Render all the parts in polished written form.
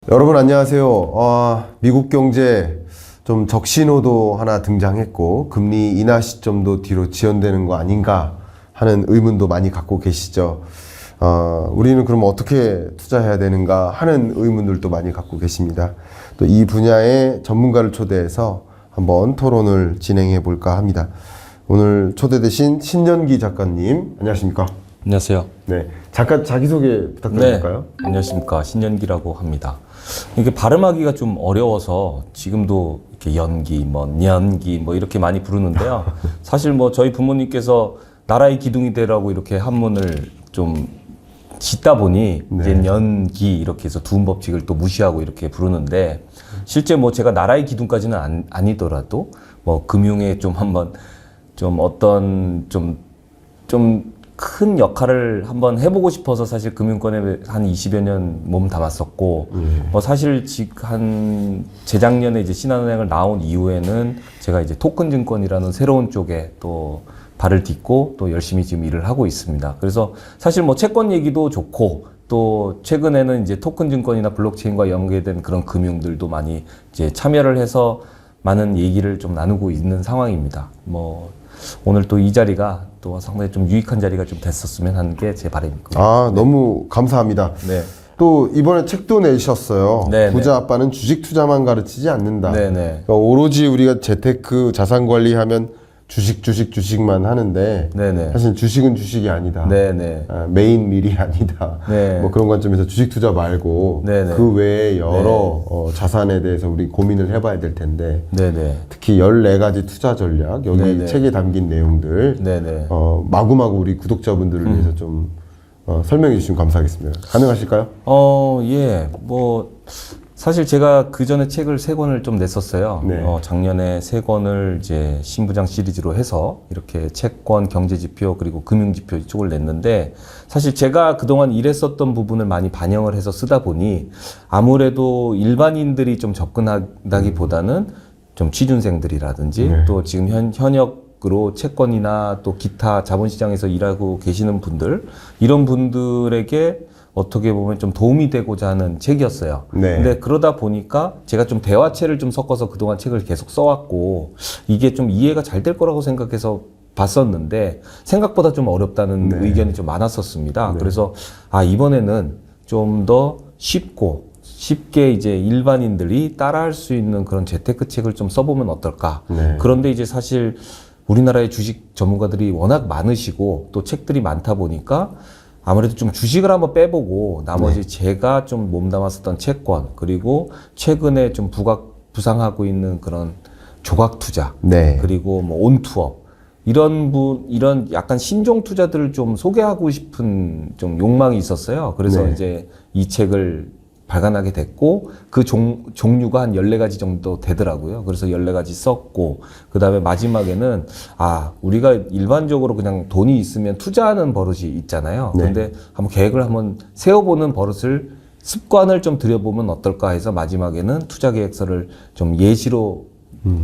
여러분 안녕하세요. 미국 경제 좀 적신호도 하나 등장했고 금리 인하 시점도 뒤로 지연되는 거 아닌가 하는 의문도 많이 갖고 계시죠. 우리는 그럼 어떻게 투자해야 되는가 하는 의문들도 많이 갖고 계십니다. 또 이 분야의 전문가를 초대해서 한번 토론을 진행해 볼까 합니다. 오늘 초대되신 신년기 작가님 안녕하십니까? 안녕하세요. 네, 잠깐 자기소개 부탁드릴까요? 네, 안녕하십니까. 신연기라고 합니다. 이게 발음하기가 좀 어려워서 지금도 이렇게 연기, 년기 이렇게 많이 부르는데요. 사실 저희 부모님께서 나라의 기둥이 되라고 이렇게 한문을 좀 짓다 보니 이제 년기 이렇게 해서 두음 법칙을 또 무시하고 이렇게 부르는데 실제 제가 나라의 기둥까지는 아니더라도 금융에 좀 한번 좀 어떤 좀 큰 역할을 한번 해보고 싶어서 사실 금융권에 한 20여 년 몸 담았었고, 사실 한 재작년에 이제 신한은행을 나온 이후에는 제가 이제 토큰 증권이라는 새로운 쪽에 또 발을 딛고 또 열심히 지금 일을 하고 있습니다. 그래서 사실 채권 얘기도 좋고, 또 최근에는 이제 토큰 증권이나 블록체인과 연계된 그런 금융들도 많이 이제 참여를 해서 많은 얘기를 좀 나누고 있는 상황입니다. 오늘 또 이 자리가 또 상당히 좀 유익한 자리가 좀 됐었으면 하는 게 제 바람입니다. 너무 감사합니다. 네. 또 이번에 책도 내셨어요. 네, 부자 아빠는 주식 투자만 가르치지 않는다. 네. 그러니까 오로지 우리가 재테크 자산 관리하면 주식만 하는데 네. 사실 주식은 주식이 아니다. 네. 메인 밀이 아니다. 네. 그런 관점에서 주식 투자 말고 네. 그 외에 여러 자산에 대해서 우리 고민을 해봐야 될 텐데 네. 특히 14가지 투자 전략 여기 네네. 책에 담긴 내용들 네. 마구마구 우리 구독자분들을 위해서 좀 설명해 주시면 감사하겠습니다. 가능하실까요? 예. 사실 제가 그 전에 책을 3권을 좀 냈었어요. 네. 작년에 3권을 이제 신부장 시리즈로 해서 이렇게 채권, 경제지표, 그리고 금융지표 이쪽을 냈는데 사실 제가 그동안 일했었던 부분을 많이 반영을 해서 쓰다 보니 아무래도 일반인들이 좀 접근하기보다는 좀 취준생들이라든지 또 지금 현역으로 채권이나 또 기타 자본시장에서 일하고 계시는 분들, 이런 분들에게 어떻게 보면 좀 도움이 되고자 하는 책이었어요. 네. 근데 그러다 보니까 제가 좀 대화체를 좀 섞어서 그동안 책을 계속 써왔고 이게 좀 이해가 잘 될 거라고 생각해서 봤었는데 생각보다 좀 어렵다는 의견이 좀 많았었습니다. 그래서 이번에는 좀 더 쉽게 이제 일반인들이 따라할 수 있는 그런 재테크 책을 좀 써보면 어떨까. 그런데 이제 사실 우리나라의 주식 전문가들이 워낙 많으시고 또 책들이 많다 보니까 아무래도 좀 주식을 한번 빼보고 나머지 제가 좀 몸담았었던 채권 그리고 최근에 좀 부상하고 있는 그런 조각 투자 그리고 온투업 이런 약간 신종 투자들을 좀 소개하고 싶은 좀 욕망이 있었어요. 그래서 이제 이 책을 발간하게 됐고 그 종류가 한 14가지 정도 되더라고요. 그래서 14가지 썼고 그 다음에 마지막에는 우리가 일반적으로 그냥 돈이 있으면 투자하는 버릇이 있잖아요. 근데 한번 계획을 한번 세워보는 습관을 좀 들여보면 어떨까 해서 마지막에는 투자 계획서를 좀 예시로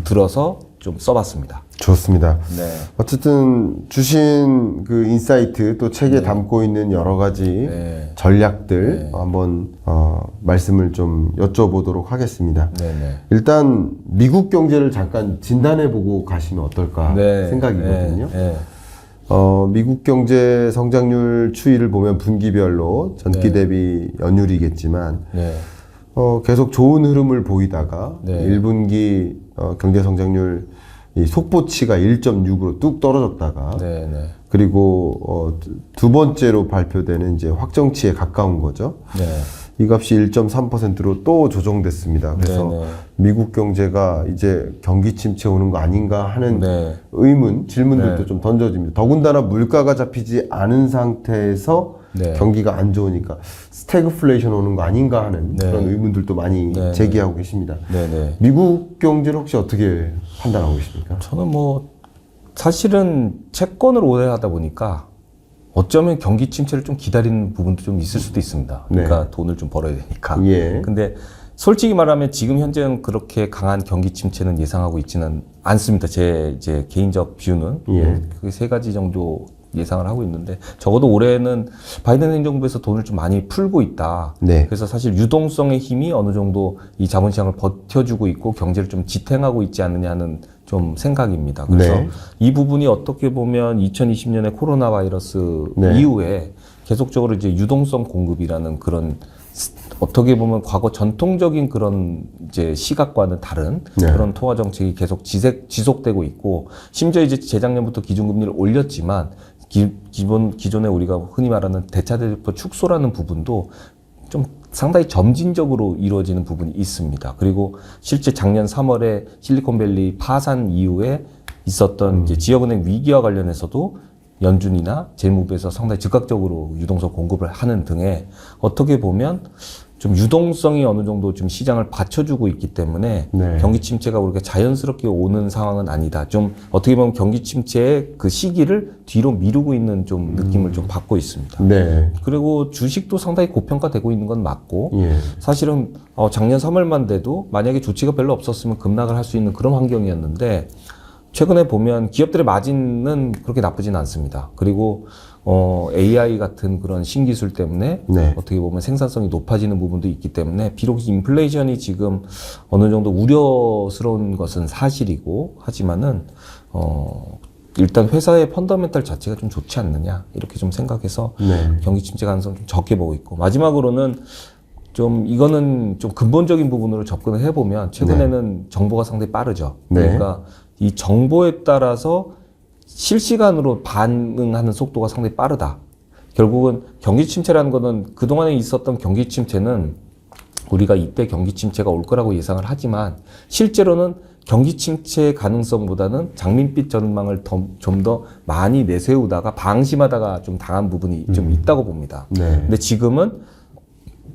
들어서 좀 써봤습니다. 좋습니다. 네. 어쨌든 주신 그 인사이트 또 책에 담고 있는 여러 가지 전략들 한번 말씀을 좀 여쭤보도록 하겠습니다. 일단 미국 경제를 잠깐 진단해보고 가시면 어떨까 생각이거든요. 미국 경제 성장률 추이를 보면 분기별로 전기 대비 연율이겠지만 계속 좋은 흐름을 보이다가 1분기 경제 성장률 이 속보치가 1.6으로 뚝 떨어졌다가 그리고 두 번째로 발표되는 이제 확정치에 가까운 거죠. 이 값이 1.3%로 또 조정됐습니다. 그래서 미국 경제가 이제 경기 침체 오는 거 아닌가 하는 질문들도 좀 던져집니다. 더군다나 물가가 잡히지 않은 상태에서 경기가 안 좋으니까 스태그플레이션 오는 거 아닌가 하는 그런 의문들도 많이 제기하고 계십니다. 미국 경제를 혹시 어떻게 판단하고 계십니까? 저는 사실은 채권을 오래 하다 보니까 어쩌면 경기 침체를 좀 기다리는 부분도 좀 있을 수도 있습니다. 그러니까 돈을 좀 벌어야 되니까. 근데 솔직히 말하면 지금 현재는 그렇게 강한 경기 침체는 예상하고 있지는 않습니다. 제 개인적 뷰는. 그 3가지 정도 예상을 하고 있는데 적어도 올해는 바이든 행정부에서 돈을 좀 많이 풀고 있다. 네. 그래서 사실 유동성의 힘이 어느 정도 이 자본시장을 버텨주고 있고 경제를 좀 지탱하고 있지 않느냐는 좀 생각입니다. 그래서 네. 이 부분이 어떻게 보면 2020년에 코로나 바이러스 네. 이후에 계속적으로 이제 유동성 공급이라는 그런 어떻게 보면 과거 전통적인 그런 이제 시각과는 다른 네. 그런 통화 정책이 계속 지속되고 있고 심지어 이제 재작년부터 기준금리를 올렸지만 기존에 우리가 흔히 말하는 대차대조표 축소라는 부분도 좀 상당히 점진적으로 이루어지는 부분이 있습니다. 그리고 실제 작년 3월에 실리콘밸리 파산 이후에 있었던 이제 지역은행 위기와 관련해서도 연준이나 재무부에서 상당히 즉각적으로 유동성 공급을 하는 등의 어떻게 보면 좀 유동성이 어느 정도 좀 시장을 받쳐주고 있기 때문에 네. 경기 침체가 우리가 자연스럽게 오는 상황은 아니다. 좀 어떻게 보면 경기 침체의 그 시기를 뒤로 미루고 있는 좀 느낌을 좀 받고 있습니다. 네. 그리고 주식도 상당히 고평가되고 있는 건 맞고 예. 사실은 작년 3월만 돼도 만약에 조치가 별로 없었으면 급락을 할 수 있는 그런 환경이었는데 최근에 보면 기업들의 마진은 그렇게 나쁘진 않습니다. 그리고 AI 같은 그런 신기술 때문에 네. 어떻게 보면 생산성이 높아지는 부분도 있기 때문에 비록 인플레이션이 지금 어느 정도 우려스러운 것은 사실이고 하지만은 일단 회사의 펀더멘탈 자체가 좀 좋지 않느냐 이렇게 좀 생각해서 네. 경기 침체 가능성 좀 적게 보고 있고 마지막으로는 좀 이거는 좀 근본적인 부분으로 접근을 해보면 최근에는 정보가 상당히 빠르죠. 네. 그러니까 이 정보에 따라서 실시간으로 반응하는 속도가 상당히 빠르다. 결국은 경기 침체라는 거는 그동안에 있었던 경기 침체는 우리가 이때 경기 침체가 올 거라고 예상을 하지만 실제로는 경기 침체 가능성보다는 장밋빛 전망을 좀 더 많이 내세우다가 방심하다가 좀 당한 부분이 좀 있다고 봅니다. 네. 근데 지금은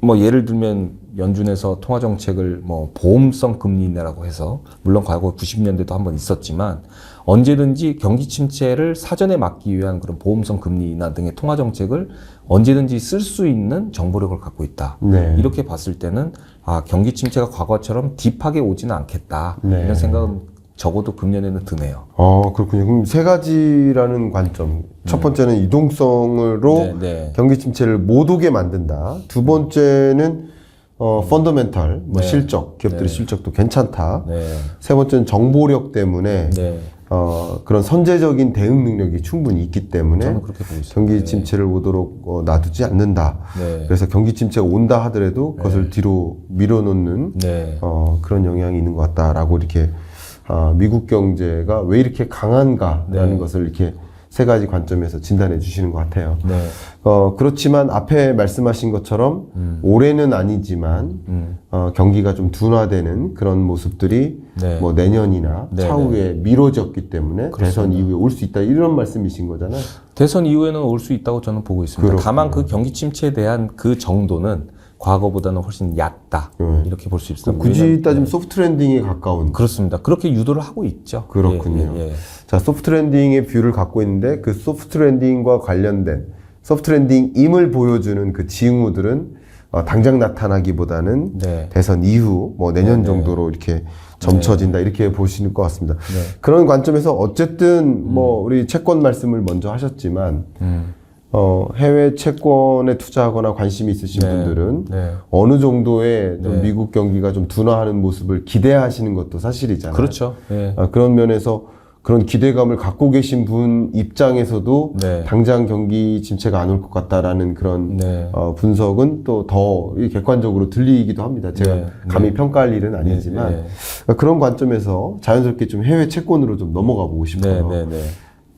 뭐 예를 들면 연준에서 통화 정책을 뭐 보험성 금리 인하라고 해서 물론 과거 90년대도 한번 있었지만 언제든지 경기 침체를 사전에 막기 위한 그런 보험성 금리 인하 등의 통화 정책을 언제든지 쓸 수 있는 정보력을 갖고 있다. 네. 이렇게 봤을 때는 경기 침체가 과거처럼 딥하게 오지는 않겠다. 네. 이런 생각은 적어도 금년에는 드네요. 그렇군요. 그럼 세 가지라는 관점. 첫 번째는 유동성으로 네, 네. 경기 침체를 못 오게 만든다. 두 번째는 펀더멘탈, 뭐 네. 실적, 기업들의 네. 실적도 괜찮다. 네. 세 번째는 정보력 때문에 네. 그런 선제적인 대응 능력이 충분히 있기 때문에 저는 그렇게 보고 있습니다. 경기 네. 침체를 오도록 놔두지 않는다. 네. 그래서 경기 침체가 온다 하더라도 그것을 뒤로 밀어놓는 네. 그런 영향이 있는 것 같다라고 이렇게 미국 경제가 왜 이렇게 강한가라는 네. 것을 이렇게 세 가지 관점에서 진단해 주시는 것 같아요. 네. 그렇지만 앞에 말씀하신 것처럼 올해는 아니지만 경기가 좀 둔화되는 그런 모습들이 네. 뭐 내년이나 네, 차후에 미뤄졌기 때문에 대선 이후에 올 수 있다 이런 말씀이신 거잖아요. 대선 이후에는 올 수 있다고 저는 보고 있습니다. 그렇군요. 다만 그 경기 침체에 대한 그 정도는 과거보다는 훨씬 얕다. 이렇게 볼 수 있습니다. 굳이 왜냐면- 따지면 소프트 랜딩에 가까운. 그렇습니다. 그렇게 유도를 하고 있죠. 그렇군요. 예, 예, 예. 자, 소프트 랜딩의 뷰를 갖고 있는데 그 소프트 랜딩과 관련된 소프트 랜딩임을 보여주는 그 징후들은 당장 나타나기보다는 네. 대선 이후 뭐 내년 네, 정도로 이렇게 점쳐진다 이렇게 보시는 것 같습니다. 네. 그런 관점에서 어쨌든 뭐 우리 채권 말씀을 먼저 하셨지만 해외 채권에 투자하거나 관심이 있으신 네. 분들은 네. 어느 정도의 좀 네. 미국 경기가 좀 둔화하는 모습을 기대하시는 것도 사실이잖아요. 그렇죠. 예. 그런 면에서 그런 기대감을 갖고 계신 분 입장에서도 네. 당장 경기 침체가 안 올 것 같다라는 그런 네. 분석은 또 더 객관적으로 들리기도 합니다. 제가 네. 감히 평가할 일은 아니지만 네. 그런 관점에서 자연스럽게 좀 해외 채권으로 좀 넘어가 보고 네, 싶어요. 네, 네.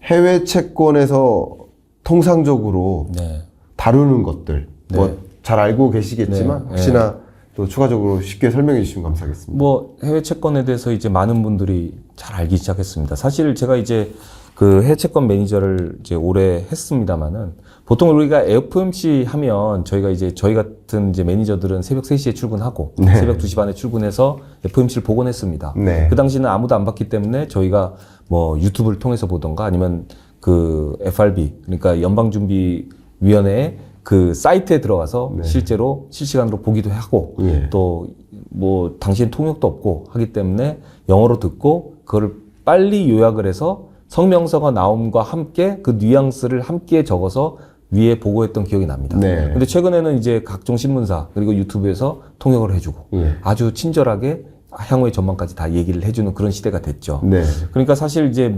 해외 채권에서 통상적으로 네. 다루는 것들 뭐 네. 잘 알고 계시겠지만 네. 혹시나 또 추가적으로 쉽게 설명해 주시면 감사하겠습니다. 뭐 해외 채권에 대해서 이제 많은 분들이 잘 알기 시작했습니다. 사실 제가 이제 그 해외 채권 매니저를 이제 오래 했습니다만은 보통 우리가 FOMC 하면 저희 같은 이제 매니저들은 새벽 3시에 출근하고 네. 새벽 2시 반에 출근해서 FOMC를 보곤 했습니다. 네. 그 당시는 아무도 안 봤기 때문에 저희가 뭐 유튜브를 통해서 보던가 아니면 그 FRB 그러니까 연방준비위원회의 그 사이트에 들어가서 네. 실제로 실시간으로 보기도 하고 예. 또 뭐 당시엔 통역도 없고 하기 때문에 영어로 듣고 그거를 빨리 요약을 해서 성명서가 나옴과 함께 그 뉘앙스를 함께 적어서 위에 보고했던 기억이 납니다. 네. 근데 최근에는 이제 각종 신문사 그리고 유튜브에서 통역을 해주고 예. 아주 친절하게 향후의 전망까지 다 얘기를 해주는 그런 시대가 됐죠. 네. 그러니까 사실 이제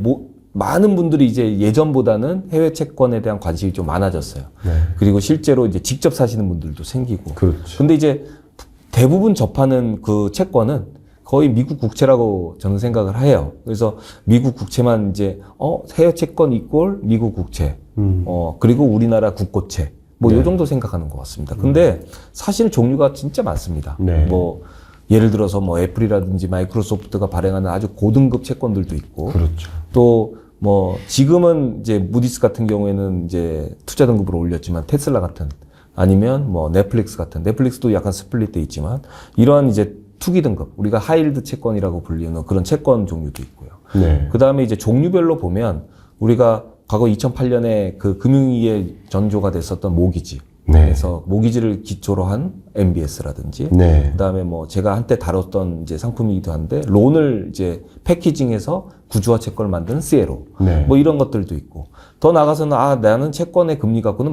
많은 분들이 이제 예전보다는 해외 채권에 대한 관심이 좀 많아졌어요. 네. 그리고 실제로 이제 직접 사시는 분들도 생기고. 그렇죠. 근데 이제 대부분 접하는 그 채권은 거의 미국 국채라고 저는 생각을 해요. 그래서 미국 국채만 이제 해외 채권 이꼴 미국 국채, 그리고 우리나라 국고채 뭐 요 정도 생각하는 것 같습니다. 근데 사실 종류가 진짜 많습니다. 네. 뭐 예를 들어서 뭐 애플이라든지 마이크로소프트가 발행하는 아주 고등급 채권들도 있고, 그렇죠. 또 뭐 지금은 이제 무디스 같은 경우에는 이제 투자 등급으로 올렸지만 테슬라 같은, 아니면 뭐 넷플릭스 같은, 넷플릭스도 약간 스플릿돼 있지만 이러한 이제 투기 등급, 우리가 하이힐드 채권이라고 불리는 그런 채권 종류도 있고요. 네. 그 다음에 이제 종류별로 보면 우리가 과거 2008년에 그 금융위기에 전조가 됐었던 모기지. 네. 그래서 모기지를 기초로 한 MBS라든지, 네. 그다음에 뭐 제가 한때 다뤘던 이제 상품이기도 한데 론을 이제 패키징해서 구주화 채권을 만드는 CLO, 네. 뭐 이런 것들도 있고, 더 나가서는 나는 채권의 금리 갖고는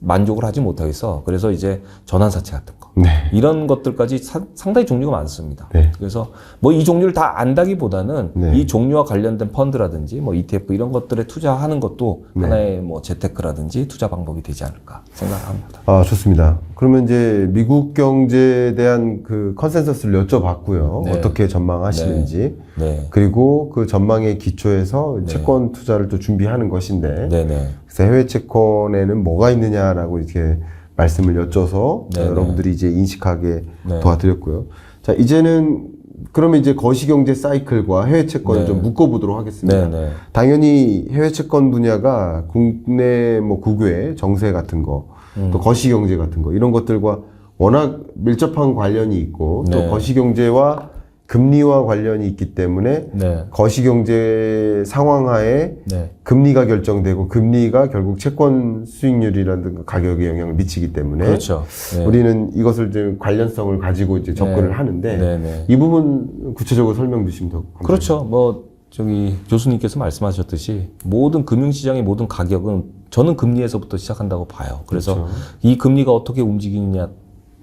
만족을 하지 못하겠어. 그래서 이제 전환사채 같은 거, 네. 이런 것들까지 상당히 종류가 많습니다. 네. 그래서 뭐 이 종류를 다 안다기보다는 네. 이 종류와 관련된 펀드라든지 뭐 ETF 이런 것들에 투자하는 것도 네. 하나의 뭐 재테크라든지 투자 방법이 되지 않을까 생각합니다. 아, 좋습니다. 그러면 이제 미국 경제에 대한 그 컨센서스를 여쭤봤고요. 네. 어떻게 전망하시는지. 네. 그리고 그 전망의 기초에서 채권 투자를 또 준비하는 것인데. 네네. 그래서 해외 채권에는 뭐가 있느냐라고 이렇게 말씀을 여쭤서 네네. 여러분들이 이제 인식하게 네. 도와드렸고요. 자, 이제는 그러면 이제 거시경제 사이클과 해외 채권을 네. 좀 묶어보도록 하겠습니다. 네네. 당연히 해외 채권 분야가 국내 뭐 국외 정세 같은 거, 또 거시경제 같은 거 이런 것들과 워낙 밀접한 관련이 있고 또 네. 거시경제와 금리와 관련이 있기 때문에 네. 거시경제 상황하에 네. 금리가 결정되고 금리가 결국 채권 수익률이라든가 가격에 영향을 미치기 때문에 그렇죠. 네. 우리는 이것을 좀 관련성을 가지고 이제 접근을 네. 하는데 네네. 이 부분 구체적으로 설명 주시면 더 감사하겠습니다. 그렇죠. 뭐 저기 교수님께서 말씀하셨듯이 모든 금융시장의 모든 가격은 저는 금리에서부터 시작한다고 봐요. 그래서 그렇죠. 이 금리가 어떻게 움직이느냐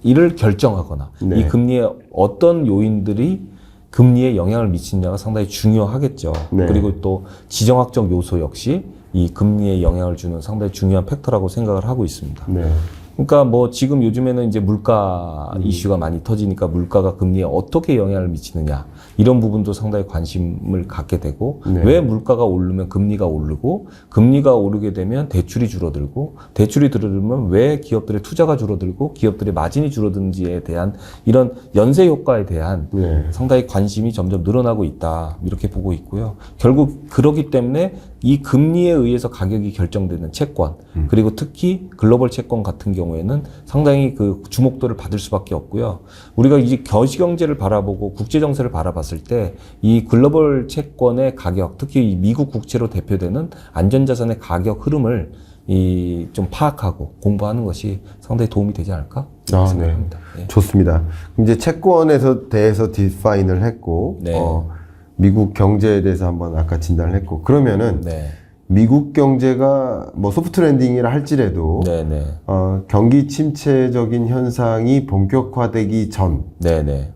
이를 결정하거나 네. 이 금리에 어떤 요인들이 금리에 영향을 미치느냐가 상당히 중요하겠죠. 네. 그리고 또 지정학적 요소 역시 이 금리에 영향을 주는 상당히 중요한 팩터라고 생각을 하고 있습니다. 네. 그러니까 뭐 지금 요즘에는 이제 물가 이슈가 많이 터지니까 물가가 금리에 어떻게 영향을 미치느냐 이런 부분도 상당히 관심을 갖게 되고, 네. 왜 물가가 오르면 금리가 오르고 금리가 오르게 되면 대출이 줄어들고 대출이 줄어들면 왜 기업들의 투자가 줄어들고 기업들의 마진이 줄어드는지에 대한 이런 연쇄 효과에 대한 네. 상당히 관심이 점점 늘어나고 있다 이렇게 보고 있고요. 결국 그러기 때문에 이 금리에 의해서 가격이 결정되는 채권, 그리고 특히 글로벌 채권 같은 경우에는 상당히 그 주목도를 받을 수밖에 없고요. 우리가 이제 거시경제를 바라보고 국제 정세를 바라봤을 때 이 글로벌 채권의 가격, 특히 이 미국 국채로 대표되는 안전자산의 가격 흐름을 좀 파악하고 공부하는 것이 상당히 도움이 되지 않을까 생각합니다. 네. 좋습니다. 이제 채권에서 대해서 디파인을 했고, 네. 미국 경제에 대해서 한번 아까 진단을 했고, 그러면은 네. 미국 경제가 뭐 소프트 랜딩이라 할지라도 네네. 경기 침체적인 현상이 본격화되기 전, 네네.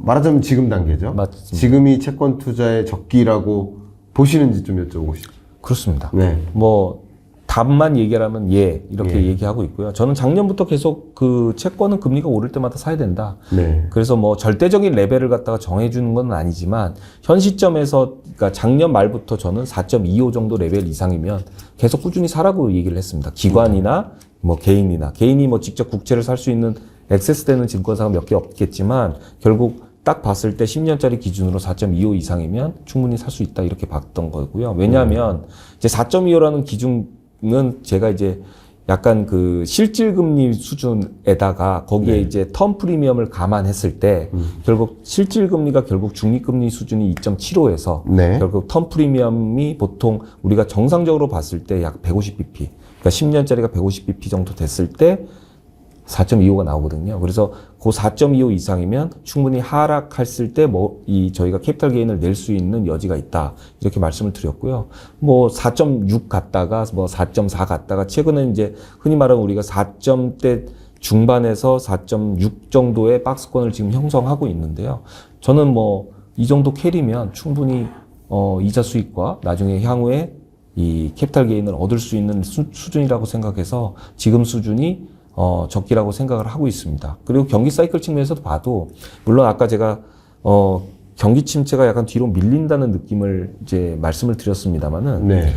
말하자면 지금 단계죠. 맞습니다. 지금이 채권 투자의 적기라고 보시는지 좀 여쭤보고 싶습니다. 그렇습니다. 네. 뭐 답만 얘기하면 이렇게 예. 얘기하고 있고요. 저는 작년부터 계속 그 채권은 금리가 오를 때마다 사야 된다. 네. 그래서 뭐 절대적인 레벨을 갖다가 정해주는 건 아니지만 현 시점에서, 그러니까 작년 말부터 저는 4.25 정도 레벨 이상이면 계속 꾸준히 사라고 얘기를 했습니다. 기관이나 뭐 개인이 뭐 직접 국채를 살 수 있는 액세스되는 증권사가 몇 개 없겠지만 결국 딱 봤을 때 10년짜리 기준으로 4.25 이상이면 충분히 살 수 있다 이렇게 봤던 거고요. 왜냐하면 이제 4.25라는 기준은 제가 이제 약간 그 실질금리 수준에다가 거기에 네. 이제 텀 프리미엄을 감안했을 때 결국 실질금리가 결국 중립금리 수준이 2.75에서 네. 결국 텀 프리미엄이 보통 우리가 정상적으로 봤을 때 약 150bp, 그러니까 10년짜리가 150bp 정도 됐을 때 4.25가 나오거든요. 그래서 그 4.25 이상이면 충분히 하락했을 때 저희가 캐피탈 게인을 낼 수 있는 여지가 있다. 이렇게 말씀을 드렸고요. 4.6 갔다가 4.4 갔다가 최근에 이제 흔히 말하는 우리가 4점대 중반에서 4.6 정도의 박스권을 지금 형성하고 있는데요. 저는 이 정도 캐리면 충분히 이자 수익과 나중에 향후에 이 캐피탈 게인을 얻을 수 있는 수준이라고 생각해서 지금 수준이 적기라고 생각을 하고 있습니다. 그리고 경기 사이클 측면에서도 봐도 물론 아까 제가 경기 침체가 약간 뒤로 밀린다는 느낌을 이제 말씀을 드렸습니다만은 네.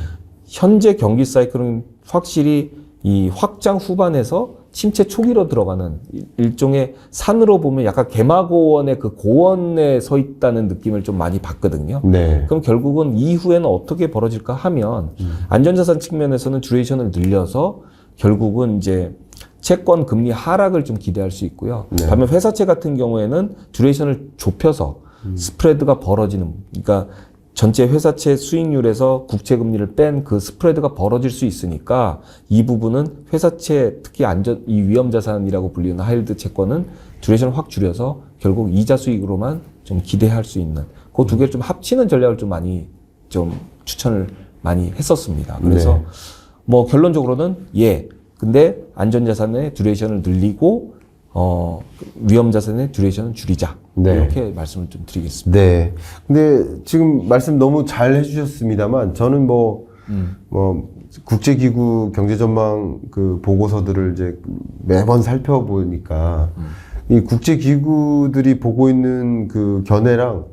현재 경기 사이클은 확실히 이 확장 후반에서 침체 초기로 들어가는 일종의 산으로 보면 약간 개마고원의 그 고원에 서 있다는 느낌을 좀 많이 받거든요. 네. 그럼 결국은 이후에는 어떻게 벌어질까 하면 안전자산 측면에서는 듀레이션을 늘려서 결국은 이제 채권 금리 하락을 좀 기대할 수 있고요. 네. 반면 회사채 같은 경우에는 듀레이션을 좁혀서 스프레드가 벌어지는, 그러니까 전체 회사채 수익률에서 국채 금리를 뺀 그 스프레드가 벌어질 수 있으니까 이 부분은 회사채 특히 이 위험 자산이라고 불리는 하이힐드 채권은 듀레이션을 확 줄여서 결국 이자 수익으로만 좀 기대할 수 있는 그 두 개를 좀 합치는 전략을 좀 많이 좀 추천을 많이 했었습니다. 그래서 네. 결론적으로는 근데 안전자산의 듀레이션을 늘리고 위험자산의 듀레이션은 줄이자. 네. 이렇게 말씀을 좀 드리겠습니다. 네. 근데 지금 말씀 너무 잘 해주셨습니다만 저는 국제기구 경제전망 그 보고서들을 이제 매번 살펴보니까 이 국제기구들이 보고 있는 그 견해랑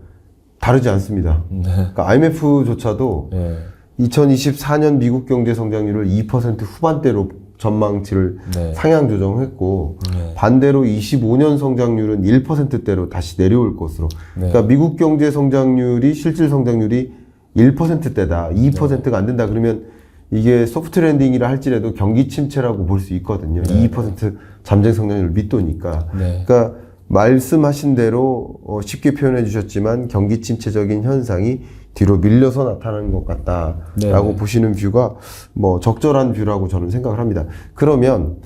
다르지 않습니다. 네. 그러니까 IMF조차도 네. 2024년 미국 경제 성장률을 2% 후반대로 전망치를 네. 상향 조정했고 네. 반대로 25년 성장률은 1%대로 다시 내려올 것으로. 네. 그러니까 미국 경제 성장률이 실질 성장률이 1%대다. 2%가 안 된다. 그러면 이게 소프트 랜딩이라 할지라도 경기 침체라고 볼 수 있거든요. 네. 2% 잠재 성장률 밑도니까. 네. 그러니까 말씀하신 대로 쉽게 표현해 주셨지만 경기 침체적인 현상이 뒤로 밀려서 나타나는 것 같다라고 네네. 보시는 뷰가 적절한 뷰라고 저는 생각을 합니다. 그러면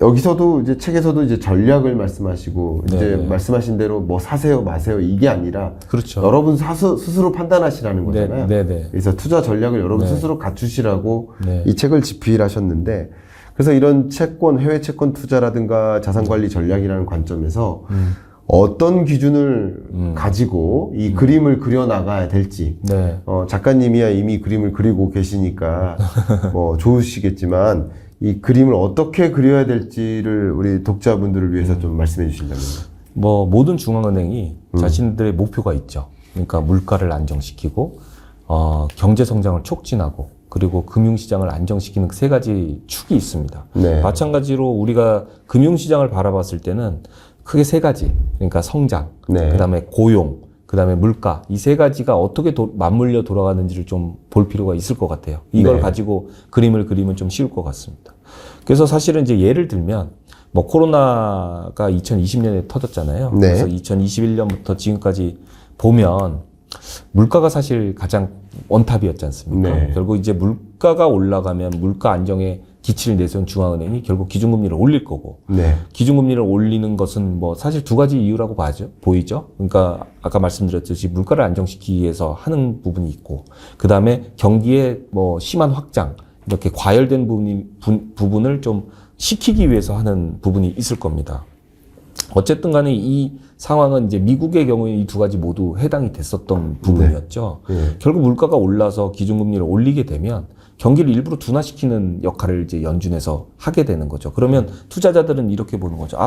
여기서도 이제 책에서도 이제 전략을 말씀하시고 이제 네네. 말씀하신 대로 사세요 마세요 이게 아니라 그렇죠. 여러분 스스로 판단하시라는 거잖아요. 네네. 그래서 투자 전략을 여러분 네. 스스로 갖추시라고 네. 이 책을 집필하셨는데 그래서 이런 채권 해외 채권 투자라든가 자산 관리 전략이라는 관점에서 어떤 기준을 가지고 이 그림을 그려 나가야 될지 네. 작가님이야 이미 그림을 그리고 계시니까 좋으시겠지만 이 그림을 어떻게 그려야 될지를 우리 독자분들을 위해서 좀 말씀해 주신다면요. 모든 중앙은행이 자신들의 목표가 있죠. 그러니까 물가를 안정시키고 경제 성장을 촉진하고 그리고 금융시장을 안정시키는 세 가지 축이 있습니다. 네. 마찬가지로 우리가 금융시장을 바라봤을 때는 크게 세 가지, 그러니까 성장, 네. 그다음에 고용, 그다음에 물가, 이 세 가지가 어떻게 맞물려 돌아가는지를 좀 볼 필요가 있을 것 같아요. 이걸 네. 가지고 그림을 그리면 좀 쉬울 것 같습니다. 그래서 사실은 이제 예를 들면 코로나가 2020년에 터졌잖아요. 네. 그래서 2021년부터 지금까지 보면 물가가 사실 가장 원탑이었지 않습니까? 네. 결국 이제 물가가 올라가면 물가 안정에 기치를 내세운 중앙은행이 결국 기준금리를 올릴 거고, 네. 기준금리를 올리는 것은 사실 두 가지 이유라고 보이죠. 그러니까 아까 말씀드렸듯이 물가를 안정시키기 위해서 하는 부분이 있고, 그 다음에 경기의 심한 확장, 이렇게 과열된 부분을 좀 시키기 위해서 하는 부분이 있을 겁니다. 어쨌든 간에 이 상황은 이제 미국의 경우에 이 두 가지 모두 해당이 됐었던 부분이었죠. 네. 결국 물가가 올라서 기준금리를 올리게 되면 경기를 일부러 둔화시키는 역할을 이제 연준에서 하게 되는 거죠. 그러면 투자자들은 이렇게 보는 거죠.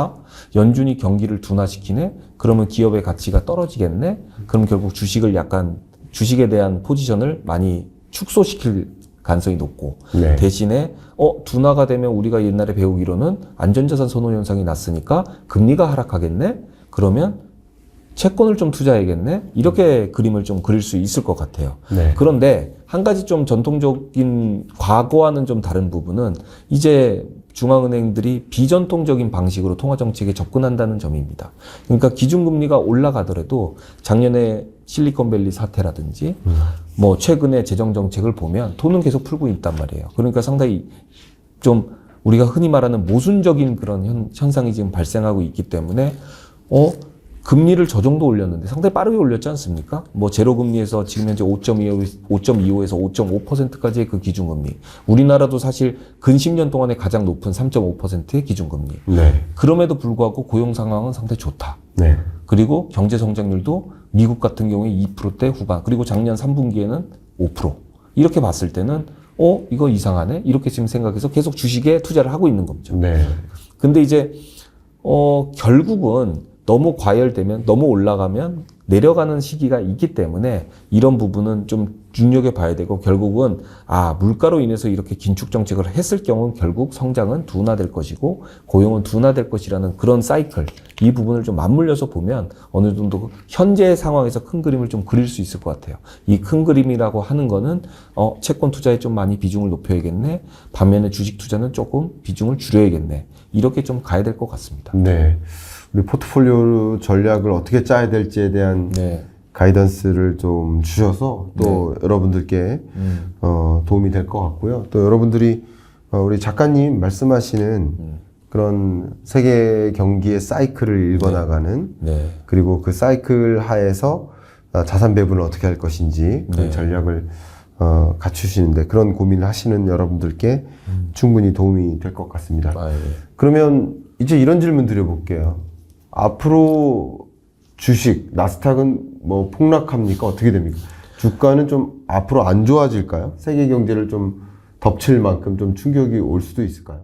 연준이 경기를 둔화시키네? 그러면 기업의 가치가 떨어지겠네? 그럼 결국 주식에 대한 포지션을 많이 축소시킬 가능성이 높고 네. 대신에 둔화가 되면 우리가 옛날에 배우기로는 안전자산 선호 현상이 났으니까 금리가 하락하겠네? 그러면 채권을 좀 투자해야겠네? 이렇게 그림을 좀 그릴 수 있을 것 같아요. 네. 그런데 한 가지 좀 전통적인 과거와는 좀 다른 부분은 이제 중앙은행들이 비전통적인 방식으로 통화정책에 접근한다는 점입니다. 그러니까 기준금리가 올라가더라도 작년에 실리콘밸리 사태라든지 최근에 재정정책을 보면 돈은 계속 풀고 있단 말이에요. 그러니까 상당히 좀 우리가 흔히 말하는 모순적인 그런 현상이 지금 발생하고 있기 때문에 금리를 저 정도 올렸는데 상당히 빠르게 올렸지 않습니까? 뭐 제로금리에서 지금 현재 5.25에서 5.5%까지의 그 기준금리. 우리나라도 사실 근 10년 동안에 가장 높은 3.5%의 기준금리. 네. 그럼에도 불구하고 고용 상황은 상당히 좋다. 네. 그리고 경제 성장률도 미국 같은 경우에 2%대 후반, 그리고 작년 3분기에는 5%. 이렇게 봤을 때는 이거 이상하네? 이렇게 지금 생각해서 계속 주식에 투자를 하고 있는 겁니다. 네. 근데 이제 결국은 너무 과열되면, 너무 올라가면 내려가는 시기가 있기 때문에 이런 부분은 좀 눈여겨봐야 되고, 결국은 물가로 인해서 이렇게 긴축 정책을 했을 경우는 결국 성장은 둔화될 것이고 고용은 둔화될 것이라는 그런 사이클, 이 부분을 좀 맞물려서 보면 어느 정도 현재 상황에서 큰 그림을 좀 그릴 수 있을 것 같아요. 이 큰 그림이라고 하는 거는 채권 투자에 좀 많이 비중을 높여야겠네, 반면에 주식 투자는 조금 비중을 줄여야겠네, 이렇게 좀 가야 될 것 같습니다. 네. 우리 포트폴리오 전략을 어떻게 짜야 될지에 대한 가이던스를 좀 주셔서 또 여러분들께 도움이 될 것 같고요. 또 여러분들이 우리 작가님 말씀하시는 그런 세계 경기의 사이클을 읽어나가는 그리고 그 사이클 하에서 자산 배분을 어떻게 할 것인지 그런 전략을 갖추시는데 그런 고민을 하시는 여러분들께 충분히 도움이 될 것 같습니다. 그러면 이제 이런 질문 드려볼게요. 앞으로 주식, 나스닥은 뭐 폭락합니까? 어떻게 됩니까? 주가는 좀 앞으로 안 좋아질까요? 세계 경제를 좀 덮칠 만큼 좀 충격이 올 수도 있을까요?